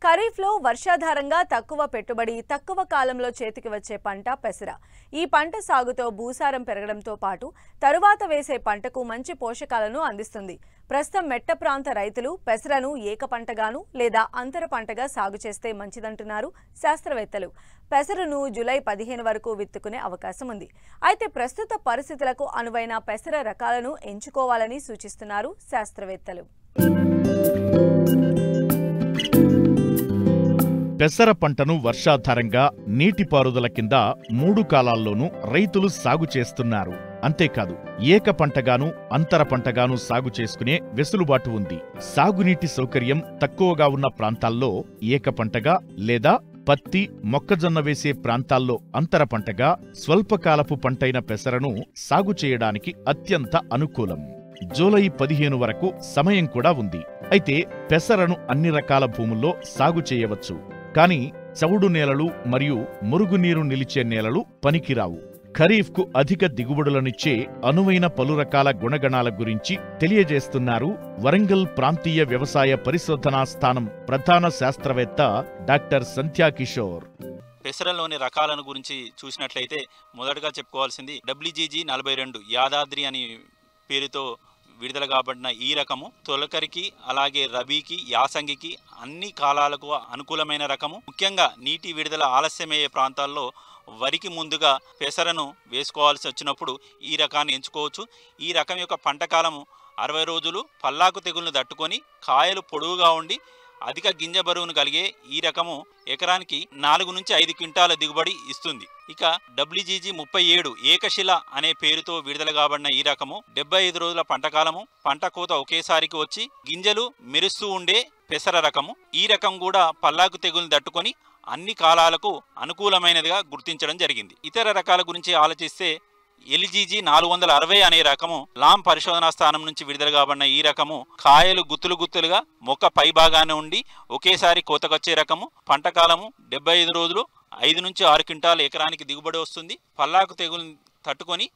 ఖరీఫ్లో వర్షాధారంగా తక్కువ పెట్టుబడి, తక్కువ కాలంలో చేతికి వచ్చే పంట పెసర. ఈ పంట సాగుతో భూసారం పెరగడంతో పాటు తరువాత వేసే పంటకు మంచి పోషకాలను అందిస్తుంది. ప్రస్తుతం మెట్ట ప్రాంత రైతులు పెసరను ఏక పంటగాను లేదా అంతర పంటగా సాగు చేస్తే మంచిదంటున్నారు శాస్త్రవేత్తలు. పెసరను జూలై 15 వరకు విత్తుకునే అవకాశం ఉంది. అయితే ప్రస్తుత పరిస్థితులకు అనువైన పెసర రకాలను ఎంచుకోవాలని సూచిస్తున్నారు శాస్త్రవేత్తలు. పెసర పంటను వర్షాధారంగా నీటిపారుదల కింద 3 కాలాల్లోనూ రైతులు సాగు చేస్తున్నారు. అంతేకాదు ఏక పంటగాను అంతర పంటగాను సాగు చేసుకునే వెసులుబాటు ఉంది. సాగునీటి సౌకర్యం తక్కువగా ఉన్న ప్రాంతాల్లో ఏక పంటగా లేదా పత్తి, మొక్కజొన్న వేసే ప్రాంతాల్లో అంతర పంటగా స్వల్పకాలపు పంటైన పెసరను సాగు చేయడానికి అత్యంత అనుకూలం. జూలై 15 వరకు సమయం కూడా ఉంది. అయితే పెసరను అన్ని రకాల భూముల్లో సాగు చేయవచ్చు. కానీ చవుడు నేలలు మరియు మురుగునీరు నిలిచే నేలలు పనికిరావు. ఖరీఫ్కు అధిక దిగుబడులనిచ్చే అనువైన పలు రకాల గుణగణాల గురించి తెలియజేస్తున్నారు వరంగల్ ప్రాంతీయ వ్యవసాయ పరిశోధనా స్థానం ప్రధాన శాస్త్రవేత్త డాక్టర్ సంధ్యా కిషోర్. పెసరలోని రకాలను గురించి చూసినట్లయితే మొదటగా చెప్పుకోవాల్సింది WGG 42 యాదాద్రి అని పేరుతో విడుదల కాబడిన ఈ రకము తొలకరికి అలాగే రబీకి, యాసంగికి అన్ని కాలాలకు అనుకూలమైన రకము. ముఖ్యంగా నీటి విడుదల ఆలస్యమయ్యే ప్రాంతాల్లో వరికి ముందుగా పెసరను వేసుకోవాల్సి వచ్చినప్పుడు ఈ రకాన్ని ఎంచుకోవచ్చు. ఈ రకం యొక్క పంట కాలము 60 రోజులు. పల్లాకు తెగులను తట్టుకొని కాయలు పొడవుగా ఉండి అధిక గింజ బరువును కలిగే ఈ రకము ఎకరానికి 4 నుంచి 5 క్వింటాల దిగుబడి ఇస్తుంది. ఇక WGG 37 ఏకశిల అనే పేరుతో విడుదల కాబడిన ఈ రకము 75 రోజుల పంటకాలము. పంట కోత ఒకేసారికి వచ్చి గింజలు మెరుస్తూ ఉండే పెసర రకము. ఈ రకం కూడా పల్లాకు తెగులను తట్టుకొని అన్ని కాలాలకు అనుకూలమైనదిగా గుర్తించడం జరిగింది. ఇతర రకాల గురించి ఆలోచిస్తే LGG 460 అనే రకము లాం పరిశోధనా స్థానం నుంచి విడుదల కాబడిన ఈ రకము కాయలు గుత్తులు గుత్తులుగా మొక్క పై భాగాన్ని ఉండి ఒకేసారి కోతకొచ్చే రకము. పంట కాలము 75 రోజులు. 5 నుంచి 6 క్వింటాల ఎకరానికి దిగుబడి వస్తుంది. పల్లాకు తెగులు తట్టుకొని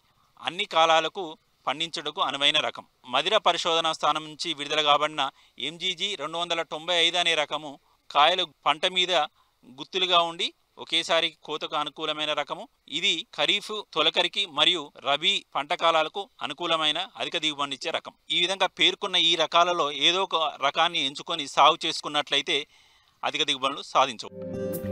అన్ని కాలాలకు పండించుటకు అనువైన రకం. మదిర పరిశోధనా స్థానం నుంచి విడుదల కాబడిన MGG 295 అనే రకము కాయలు పంట మీద గుత్తులుగా ఉండి ఒకేసారి కోతకు అనుకూలమైన రకము. ఇది ఖరీఫ్, తొలకరికి మరియు రబీ పంట కాలాలకు అనుకూలమైన అధిక దిగుబడినిచ్చే రకం. ఈ విధంగా పేర్కొన్న ఈ రకాలలో ఏదో ఒక రకాన్ని ఎంచుకొని సాగు చేసుకున్నట్లయితే అధిక దిగుబడులు సాధించవచ్చు.